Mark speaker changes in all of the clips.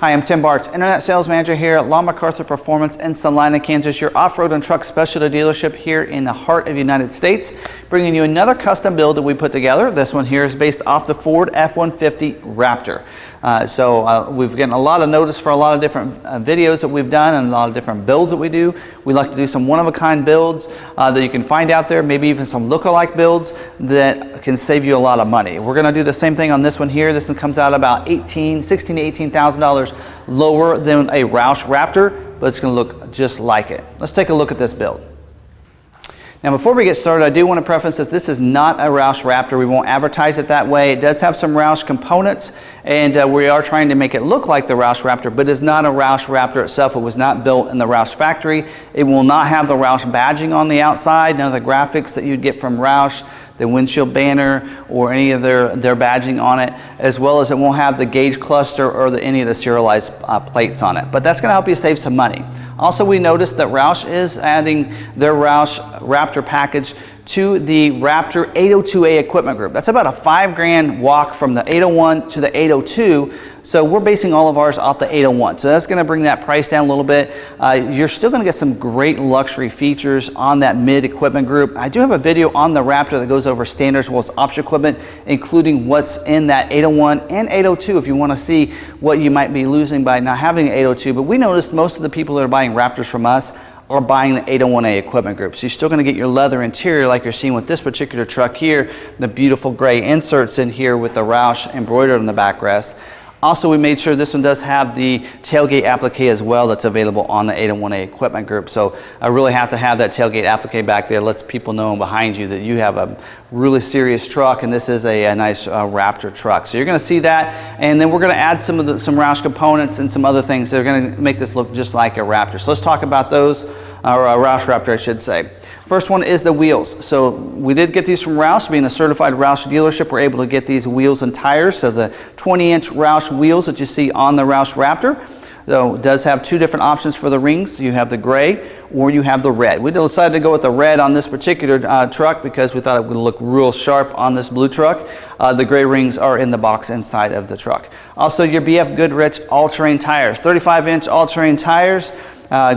Speaker 1: Hi, I'm Tim Bartz, Internet Sales Manager here at McArthur Performance in Salina, Kansas, your off-road and truck specialty dealership here in the heart of the United States, bringing you another custom build that we put together. This one here is based off the Ford F-150 Raptor. We've gotten a lot of notice for a lot of different videos that we've done and a lot of different builds that we do. We like to do some one-of-a-kind builds that you can find out there, maybe even some look-alike builds that can save you a lot of money. We're going to do the same thing on this one here. This one comes out about $16,000 to $18,000 lower than a Roush Raptor, but it's going to look just like it. Let's take a look at this build. Now, before we get started, I do want to preface that this is not a Roush Raptor. We won't advertise it that way. It does have some Roush components, and we are trying to make it look like the Roush Raptor, but it's not a Roush Raptor itself. It was not built in the Roush factory. It will not have the Roush badging on the outside, none of the graphics that you'd get from Roush, the windshield banner, or any of their badging on it, as well as it won't have the gauge cluster or any of the serialized plates on it. But that's going to help you save some money. Also, we noticed that Roush is adding their Roush Raptor package to the Raptor 802A equipment group. That's about a $5,000 walk from the 801 to the 802. So we're basing all of ours off the 801. So that's going to bring that price down a little bit. You're still going to get some great luxury features on that mid equipment group. I do have a video on the Raptor that goes over standards as well as option equipment, including what's in that 801 and 802 if you want to see what you might be losing by not having an 802. But we noticed most of the people that are buying Raptors from us are buying the 801A equipment group. So you're still going to get your leather interior like you're seeing with this particular truck here, the beautiful gray inserts in here with the Roush embroidered on the backrest. Also, we made sure this one does have the tailgate applique as well that's available on the 801A equipment group. So I really have to have that tailgate applique back there. Lets people know behind you that you have a really serious truck, and this is a nice Raptor truck. So you're going to see that, and then we're going to add some Roush components and some other things that are going to make this look just like a Raptor. So let's talk about those, or a Roush Raptor, I should say. First one is the wheels. So we did get these from Roush. Being a certified Roush dealership, we're able to get these wheels and tires. So the 20-inch Roush wheels that you see on the Roush Raptor, though, does have two different options for the rings. You have the gray or you have the red. We decided to go with the red on this particular truck because we thought it would look real sharp on this blue truck. The gray rings are in the box inside of the truck. Also, your BF Goodrich all-terrain tires, 35-inch all-terrain tires.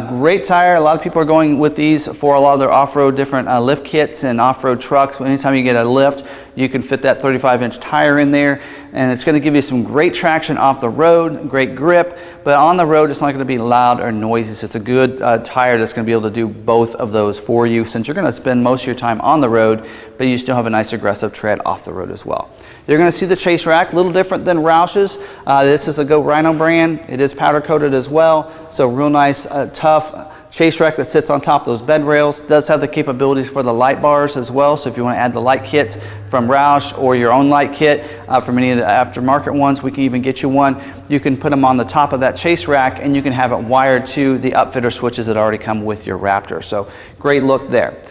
Speaker 1: Great tire. A lot of people are going with these for a lot of their off-road different lift kits and off-road trucks. Anytime you get a lift, you can fit that 35-inch tire in there, and it's going to give you some great traction off the road, great grip, but on the road it's not going to be loud or noisy. So it's a good tire that's going to be able to do both of those for you, since you're going to spend most of your time on the road, but you still have a nice aggressive tread off the road as well. You're going to see the chase rack, a little different than Roush's. This is a Rhino brand. It is powder coated as well, so real nice, tough chase rack that sits on top of those bed rails. Does have the capabilities for the light bars as well, so if you want to add the light kit from Roush or your own light kit from any of the aftermarket ones, we can even get you one. You can put them on the top of that chase rack, and you can have it wired to the upfitter switches that already come with your Raptor. So great look there.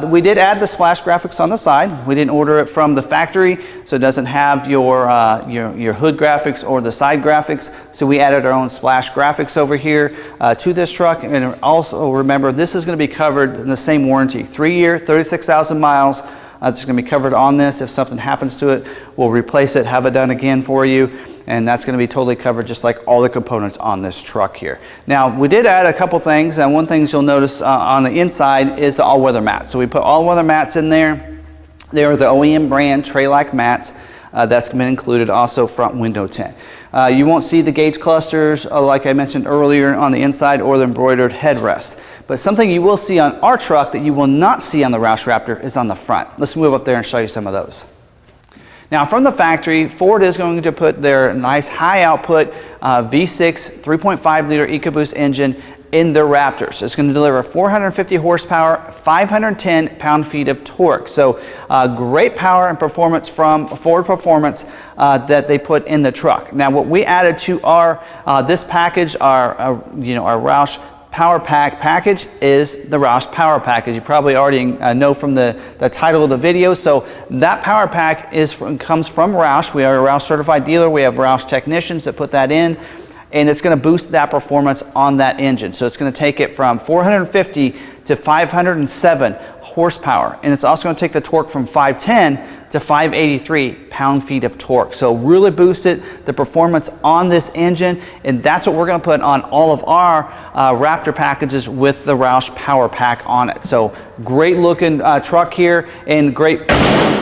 Speaker 1: We did add the splash graphics on the side. We didn't order it from the factory, so it doesn't have your hood graphics or the side graphics. So we added our own splash graphics over here to this truck. And also remember, this is going to be covered in the same warranty, 3-year, 36,000 miles. It's going to be covered on this. If something happens to it, we'll replace it, have it done again for you, and that's going to be totally covered just like all the components on this truck here. Now, we did add a couple things, and one thing you'll notice on the inside is the all-weather mats. So we put all-weather mats in there. They are the OEM brand tray-like mats. That's been included, also front window tint. You won't see the gauge clusters like I mentioned earlier on the inside, or the embroidered headrest. But something you will see on our truck that you will not see on the Roush Raptor is on the front. Let's move up there and show you some of those. Now, from the factory, Ford is going to put their nice high output V6 3.5 liter EcoBoost engine in their Raptors. It's going to deliver 450 horsepower, 510 pound-feet of torque. So great power and performance from Ford Performance that they put in the truck. Now, what we added to our this package, our Roush Power Pack package, is the Roush Power Pack, as you probably already know from the title of the video. So that Power Pack comes from Roush. We are a Roush certified dealer. We have Roush technicians that put that in, and it's going to boost that performance on that engine. So it's going to take it from 450 to 507 horsepower, and it's also going to take the torque from 510 to to 583 pound-feet of torque. So really boosted the performance on this engine, and that's what we're going to put on all of our Raptor packages with the Roush Power Pack on it. So great looking truck here and great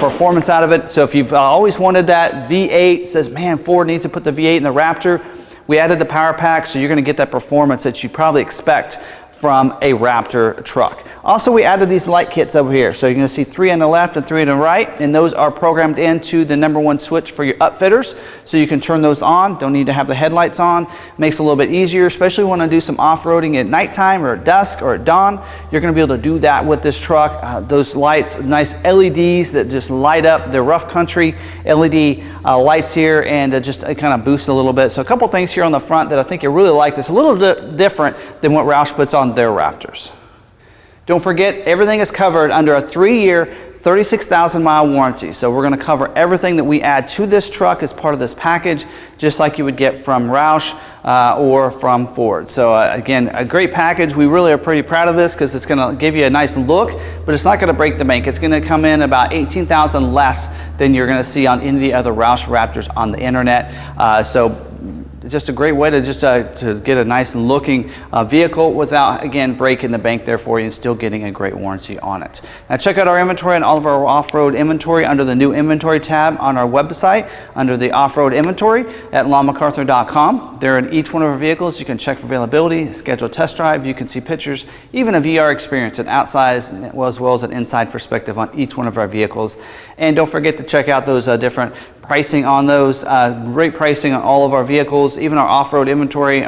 Speaker 1: performance out of it. So if you've always wanted that V8, says, man, Ford needs to put the V8 in the Raptor, we added the Power Pack, so you're going to get that performance that you probably expect from a Raptor truck. Also, we added these light kits over here. So you're going to see 3 on the left and 3 on the right, and those are programmed into the #1 switch for your upfitters. So you can turn those on, don't need to have the headlights on. Makes it a little bit easier, especially when you want to do some off-roading at nighttime or at dusk or at dawn. You're going to be able to do that with this truck. Those lights, nice LEDs that just light up the rough country LED lights here, and just kind of boost a little bit. So a couple things here on the front that I think you really like. It's a little bit different than what Roush puts on their Raptors. Don't forget, everything is covered under a 3-year, 36,000-mile warranty. So we're going to cover everything that we add to this truck as part of this package, just like you would get from Roush or from Ford. So again, a great package. We really are pretty proud of this because it's going to give you a nice look, but it's not going to break the bank. It's going to come in about $18,000 less than you're going to see on any of the other Roush Raptors on the internet. So just a great way to just to get a nice looking vehicle without, again, breaking the bank there for you and still getting a great warranty on it. Now check out our inventory and all of our off-road inventory under the new inventory tab on our website under the off-road inventory at lawmcarthur.com. There in each one of our vehicles you can check for availability, schedule a test drive, you can see pictures, even a VR experience, an outside as well as an inside perspective on each one of our vehicles. And don't forget to check out those different pricing on those. Great pricing on all of our vehicles, even our off-road inventory,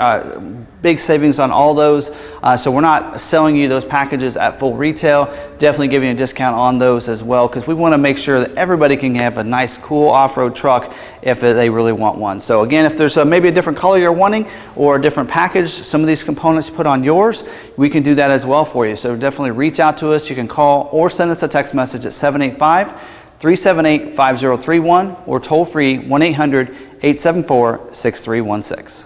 Speaker 1: big savings on all those. So we're not selling you those packages at full retail, definitely giving you a discount on those as well, because we want to make sure that everybody can have a nice cool off-road truck if they really want one. So again, if there's maybe a different color you're wanting or a different package, some of these components put on yours, we can do that as well for you. So definitely reach out to us. You can call or send us a text message at 785-378-5031 or toll free 1-800-874-6316.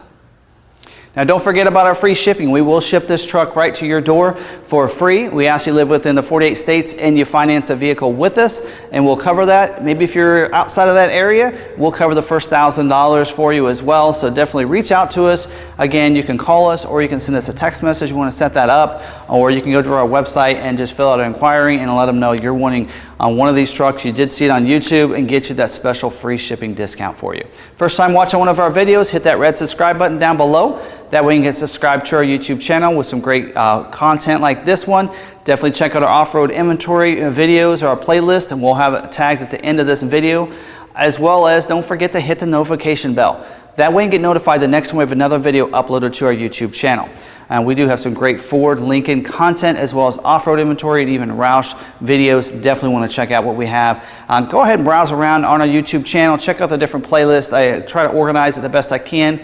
Speaker 1: Now don't forget about our free shipping. We will ship this truck right to your door for free. We ask you to live within the 48 states and you finance a vehicle with us, and we'll cover that. Maybe if you're outside of that area, we'll cover the first $1,000 for you as well. So definitely reach out to us. Again, you can call us or you can send us a text message. You want to set that up, or you can go to our website and just fill out an inquiry and let them know you're wanting on one of these trucks. You did see it on YouTube, and get you that special free shipping discount for you. First time watching one of our videos, hit that red subscribe button down below. That way you can get subscribed to our YouTube channel with some great content like this one. Definitely check out our off-road inventory videos or our playlist, and we'll have it tagged at the end of this video. As well as don't forget to hit the notification bell. That way you get notified the next time we have another video uploaded to our YouTube channel. And we do have some great Ford, Lincoln content, as well as off-road inventory and even Roush videos. Definitely want to check out what we have. Go ahead and browse around on our YouTube channel. Check out the different playlists. I try to organize it the best I can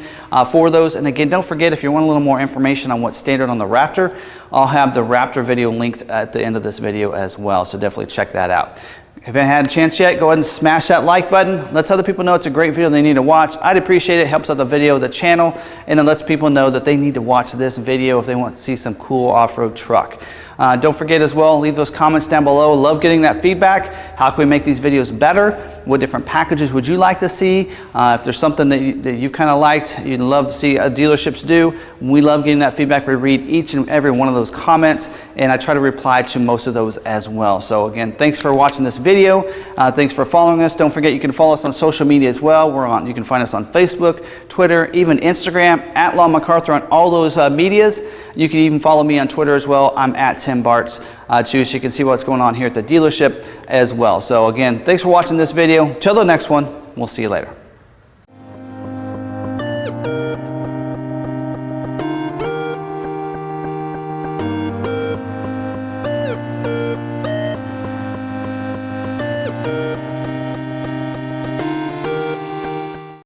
Speaker 1: for those. And again, don't forget, if you want a little more information on what's standard on the Raptor, I'll have the Raptor video linked at the end of this video as well. So definitely check that out. If you haven't had a chance yet, go ahead and smash that like button. Lets other people know it's a great video they need to watch. I'd appreciate it. Helps out the video, the channel, and it lets people know that they need to watch this video if they want to see some cool off-road truck. Don't forget as well, leave those comments down below. Love getting that feedback. How can we make these videos better? What different packages would you like to see? If there's something that you've kind of liked, you'd love to see dealerships do, we love getting that feedback. We read each and every one of those comments, and I try to reply to most of those as well. So again, thanks for watching this video. Thanks for following us. Don't forget you can follow us on social media as well. You can find us on Facebook, Twitter, even Instagram, at McArthur on all those medias. You can even follow me on Twitter as well. I'm at Tim Bartz too, so you can see what's going on here at the dealership as well. So again, thanks for watching this video. Till the next one, we'll see you later.